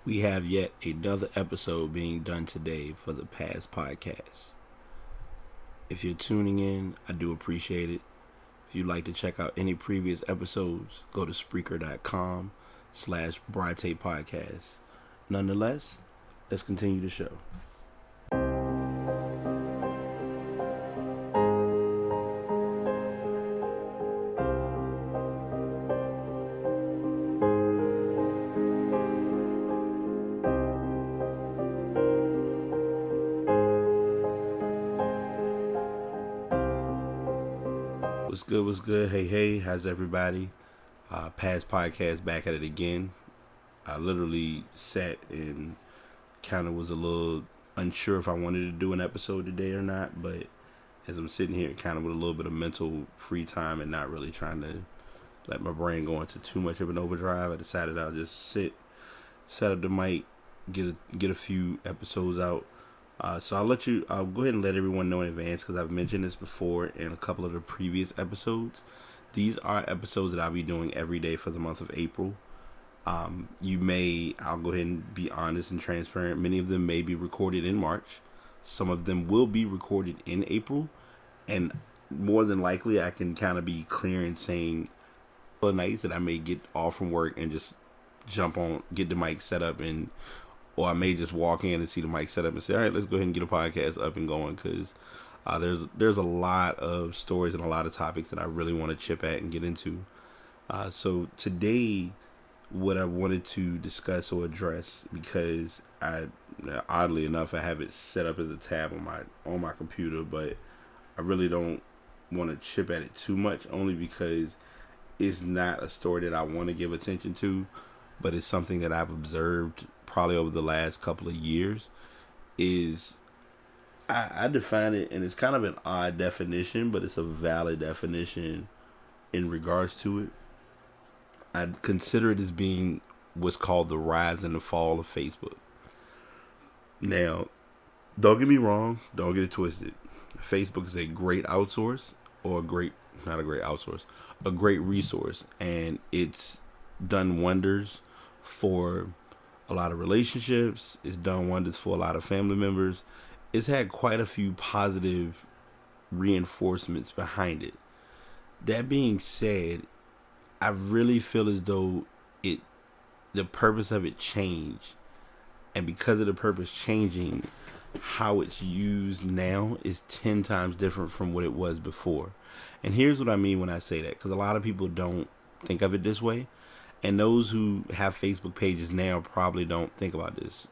We have yet another episode being done today for the past podcast. If you're tuning in, I do appreciate it. If you'd like to check out any previous episodes, go to Spreaker.com/Brite Podcast. Nonetheless, let's continue the show. What's good? Hey, how's everybody? Past podcast back at it again. I literally sat and kind of was a little unsure if I wanted to do an episode today or not, but as I'm sitting here kind of with a little bit of mental free time and not really trying to let my brain go into too much of an overdrive, I decided I'll just set up the mic, get a few episodes out. So I'll go ahead and let everyone know in advance, because I've mentioned this before in a couple of the previous episodes. These are episodes that I'll be doing every day for the month of April. I'll go ahead and be honest and transparent. Many of them may be recorded in March. Some of them will be recorded in April. And more than likely, I can kind of be clear in saying for nights that I may get off from work and just jump on, get the mic set up, or I may just walk in and see the mic set up and say, all right, let's go ahead and get a podcast up and going, because there's a lot of stories and a lot of topics that I really want to chip at and get into. So today, what I wanted to discuss or address, because oddly enough, I have it set up as a tab on my computer, but I really don't want to chip at it too much, only because it's not a story that I want to give attention to, but it's something that I've observed probably over the last couple of years. I define it, and it's kind of an odd definition, but it's a valid definition in regards to it. I consider it as being what's called the rise and the fall of Facebook. Now, don't get me wrong, don't get it twisted. Facebook is a great a great resource, and it's done wonders for a lot of relationships. It's done wonders for a lot of family members. It's had quite a few positive reinforcements behind it. That being said, I really feel as though the purpose of it changed. And because of the purpose changing, how it's used now is 10 times different from what it was before. And here's what I mean when I say that, because a lot of people don't think of it this way. And those who have Facebook pages now probably don't think about this.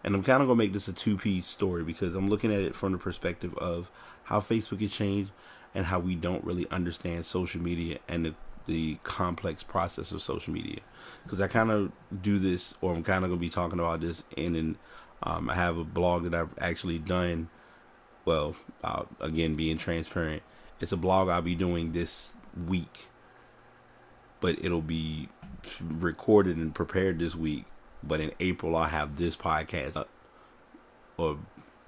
And I'm kind of going to make this a two-piece story, because I'm looking at it from the perspective of how Facebook has changed and how we don't really understand social media and the complex process of social media. Because I kind of do this, or I'm kind of going to be talking about this I have a blog that I've actually done. Well, again, being transparent, it's a blog I'll be doing this week, but it'll be recorded and prepared this week. But in April, I'll have this podcast up, or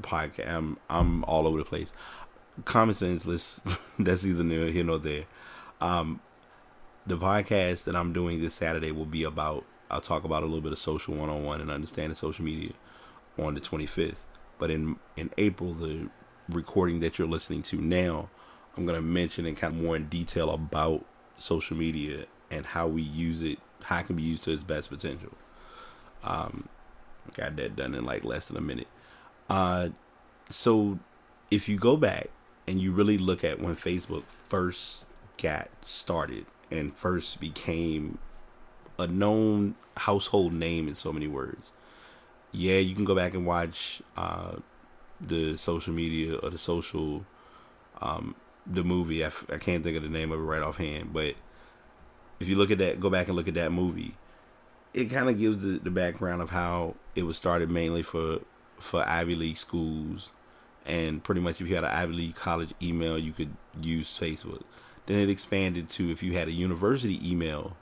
podcast. I'm all over the place. Common sense, that's either near here nor there. The podcast that I'm doing this Saturday will be about, I'll talk about a little bit of social 101 and understanding social media on the 25th. But in April, the recording that you're listening to now, I'm going to mention in kind of more in detail about social media and how we use it, how it can be used to its best potential. Got that done in like less than a minute. So if you go back and you really look at when Facebook first got started and first became a known household name in so many words. Yeah, you can go back and watch the social media or the movie. I can't think of the name of it right offhand, but if you look at that, go back and look at that movie, it kind of gives the background of how it was started mainly for Ivy League schools, and pretty much if you had an Ivy League college email, you could use Facebook. Then it expanded to if you had a university email,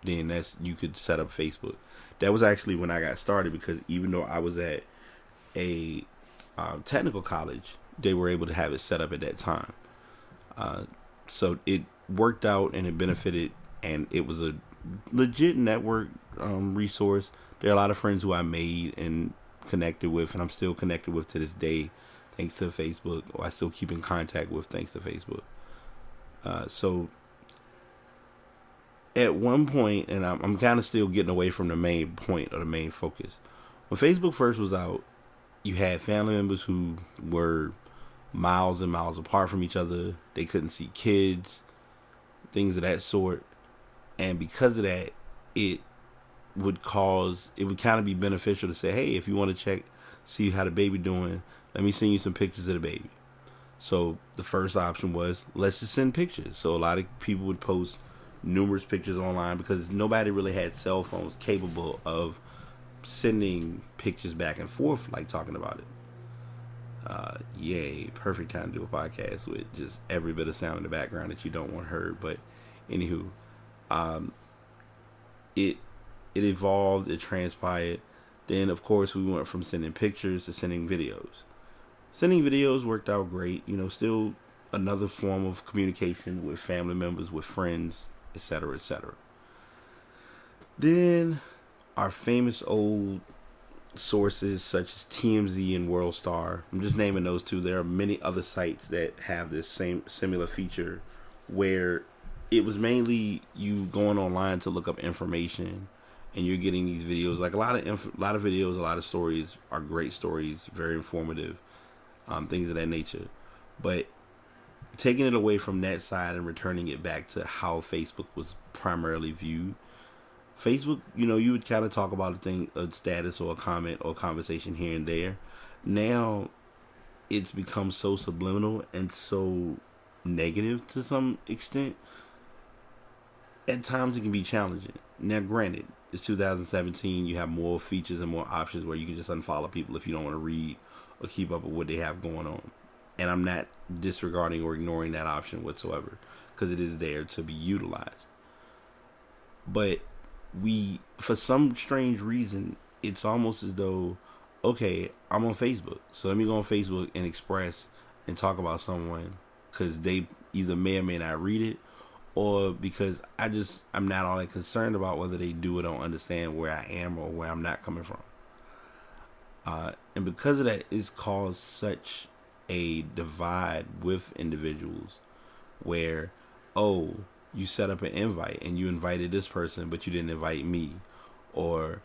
then you could set up Facebook. That was actually when I got started, because even though I was at a technical college, they were able to have it set up at that time. So it worked out and it benefited, and it was a legit network resource. There are a lot of friends who I made and connected with, and I'm still connected with to this day, thanks to Facebook. Or I still keep in contact with thanks to Facebook. So at one point, and I'm kind of still getting away from the main point or the main focus. When Facebook first was out, you had family members who were miles and miles apart from each other. They couldn't see kids, things of that sort. And because of that, it would kind of be beneficial to say, hey, if you want to see how the baby doing, let me send you some pictures of the baby. So the first option was, let's just send pictures. So a lot of people would post numerous pictures online because nobody really had cell phones capable of sending pictures back and forth, like talking about it. Yay, perfect time to do a podcast with just every bit of sound in the background that you don't want heard. But anywho, it evolved, it transpired. Then of course we went from sending pictures to sending videos. Sending videos worked out great, still another form of communication with family members, with friends, etc., etc. Then our famous old sources such as TMZ and WorldStar, I'm just naming those two. There are many other sites that have this same similar feature where it was mainly you going online to look up information and you're getting these videos. Like a lot of videos, a lot of stories are great stories, very informative, things of that nature. But taking it away from that side and returning it back to how Facebook was primarily viewed. Facebook, you would kind of talk about a status or a comment or a conversation here and there. Now, it's become so subliminal and so negative to some extent. At times, it can be challenging. Now, granted, it's 2017. You have more features and more options where you can just unfollow people if you don't want to read or keep up with what they have going on. And I'm not disregarding or ignoring that option whatsoever because it is there to be utilized. But for some strange reason, it's almost as though, okay, I'm on Facebook, so let me go on Facebook and express and talk about someone because they either may or may not read it, or because I'm not all that concerned about whether they do or don't understand where I am or where I'm not coming from. And because of that, it's caused such a divide with individuals where, oh, you set up an invite and you invited this person, but you didn't invite me. Or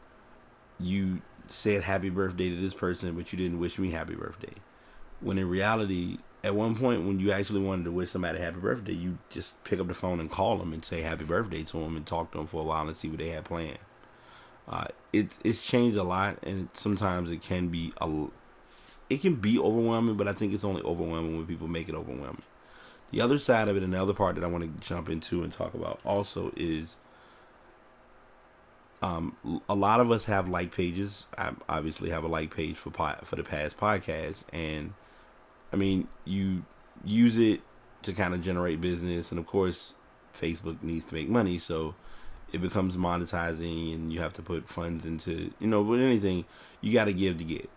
you said happy birthday to this person, but you didn't wish me happy birthday. When in reality, at one point when you actually wanted to wish somebody happy birthday, you just pick up the phone and call them and say happy birthday to them and talk to them for a while and see what they had planned. It's changed a lot, and sometimes it can be overwhelming, but I think it's only overwhelming when people make it overwhelming. The other side of it, and the other part that I want to jump into and talk about also is a lot of us have like pages. I obviously have a like page for the past podcast, and I mean, you use it to kind of generate business, and of course Facebook needs to make money, so it becomes monetizing and you have to put funds into, with anything, you got to give to get.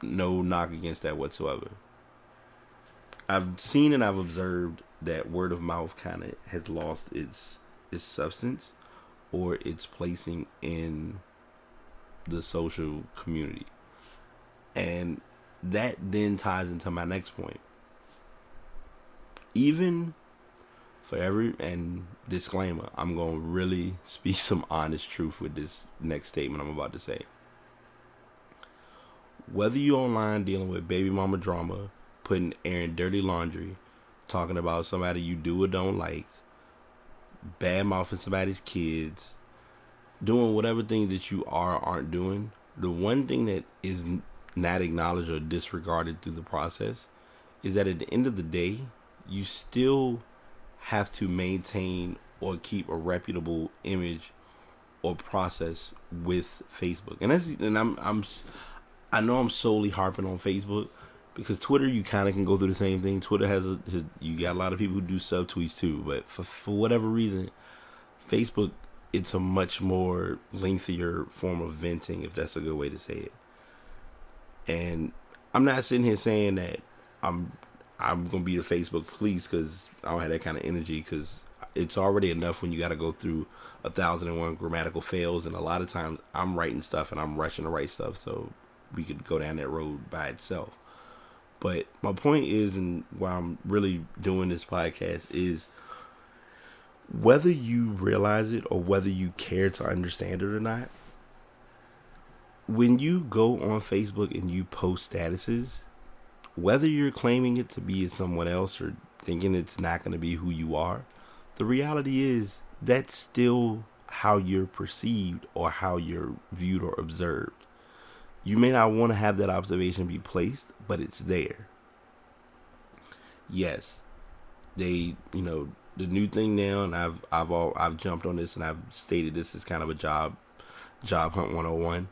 No knock against that whatsoever. I've seen and I've observed that word of mouth kind of has lost its substance or its placing in the social community. And that then ties into my next point. Even for and disclaimer, I'm going to really speak some honest truth with this next statement I'm about to say. Whether you're online dealing with baby mama drama, airing dirty laundry, talking about somebody you do or don't like, bad mouthing somebody's kids, doing whatever things that you are or aren't doing, the one thing that is not acknowledged or disregarded through the process is that at the end of the day, you still have to maintain or keep a reputable image or process with Facebook. I know I'm solely harping on Facebook because Twitter, you kind of can go through the same thing. Twitter you got a lot of people who do subtweets too, but for whatever reason, Facebook, it's a much more lengthier form of venting, if that's a good way to say it. And I'm not sitting here saying that I'm gonna be the Facebook police because I don't have that kind of energy, because It's already enough when you got to go through 1,001 grammatical fails, and a lot of times I'm writing stuff and I'm rushing to write stuff, so we could go down that road by itself. But my point is, and why I'm really doing this podcast is, whether you realize it or whether you care to understand it or not, when you go on Facebook and you post statuses, whether you're claiming it to be someone else or thinking it's not going to be who you are, the reality is that's still how you're perceived or how you're viewed or observed. You may not want to have that observation be placed, but it's there. Yes, the new thing now, and I've jumped on this and I've stated this is kind of a job hunt 101.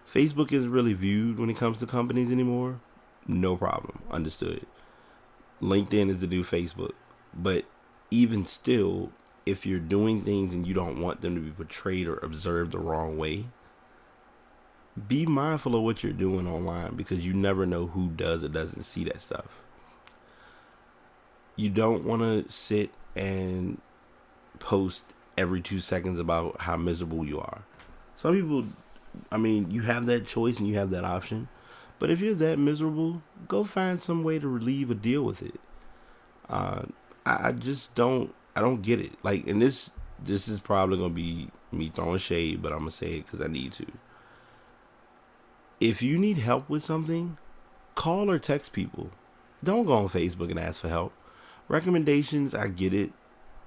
Facebook isn't really viewed when it comes to companies anymore. No problem. Understood. LinkedIn is the new Facebook. But even still, if you're doing things and you don't want them to be portrayed or observed the wrong way, be mindful of what you're doing online, because you never know who does or doesn't see that stuff. You don't want to sit and post every 2 seconds about how miserable you are. Some people, you have that choice and you have that option. But if you're that miserable, go find some way to relieve or deal with it. I don't get it. Like, and this is probably going to be me throwing shade, but I'm going to say it because I need to. If you need help with something, call or text people. Don't go on Facebook and ask for help. Recommendations, I get it.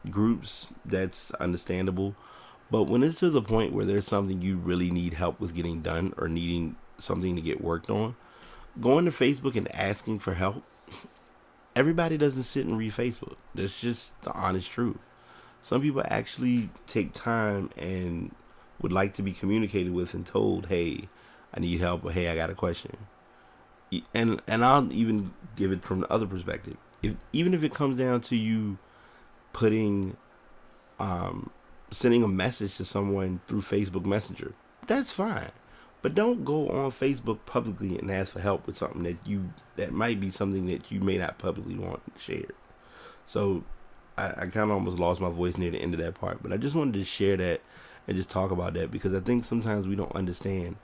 Groups, that's understandable. But when it's to the point where there's something you really need help with getting done or needing something to get worked on, going to Facebook and asking for help, everybody doesn't sit and read Facebook. That's just the honest truth. Some people actually take time and would like to be communicated with and told, hey, I need help, or hey, I got a question. And I'll even give it from the other perspective. Even if it comes down to you putting, sending a message to someone through Facebook Messenger, that's fine. But don't go on Facebook publicly and ask for help with something that might be something that you may not publicly want shared. So I kind of almost lost my voice near the end of that part, but I just wanted to share that and just talk about that, because I think sometimes we don't understand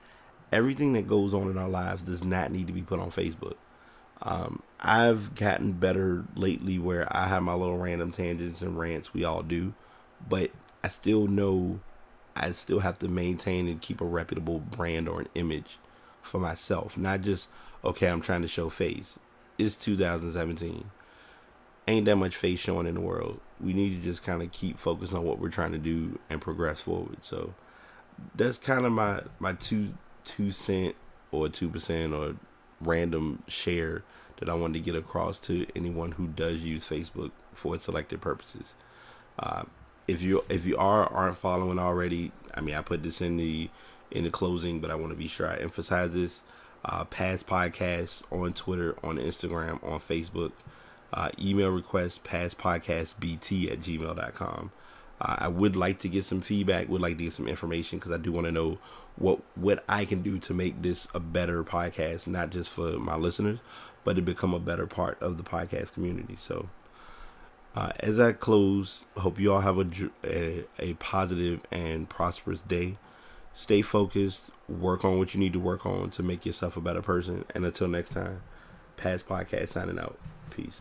everything that goes on in our lives does not need to be put on Facebook. I've gotten better lately where I have my little random tangents and rants. We all do, but I still know I still have to maintain and keep a reputable brand or an image for myself. Not just, okay, I'm trying to show face. It's 2017. Ain't that much face showing in the world. We need to just kind of keep focused on what we're trying to do and progress forward. So that's kind of my 2 cent or 2% or random share that I wanted to get across to anyone who does use Facebook for its selected purposes. If you aren't following already, I put this in the closing, but I want to be sure I emphasize this. Past Podcasts on Twitter, on Instagram, on Facebook. Email request pastpodcastbt@gmail.com. I would like to get some feedback, would like to get some information, because I do want to know what I can do to make this a better podcast, not just for my listeners, but to become a better part of the podcast community. So as I close, I hope you all have a positive and prosperous day. Stay focused, work on what you need to work on to make yourself a better person. And until next time, Past Podcast signing out. Peace.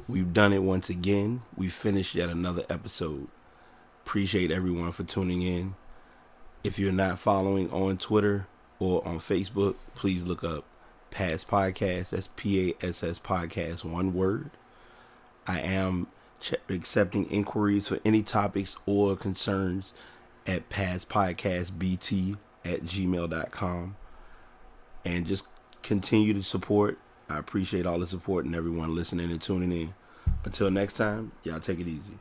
We've done it once again. We finished yet another episode. Appreciate everyone for tuning in. If you're not following on Twitter or on Facebook, please look up Past Podcast. That's PASS Podcast, one word. I am accepting inquiries for any topics or concerns at pastpodcastbt@gmail.com. And just continue to support. I appreciate all the support and everyone listening and tuning in. Until next time, y'all take it easy.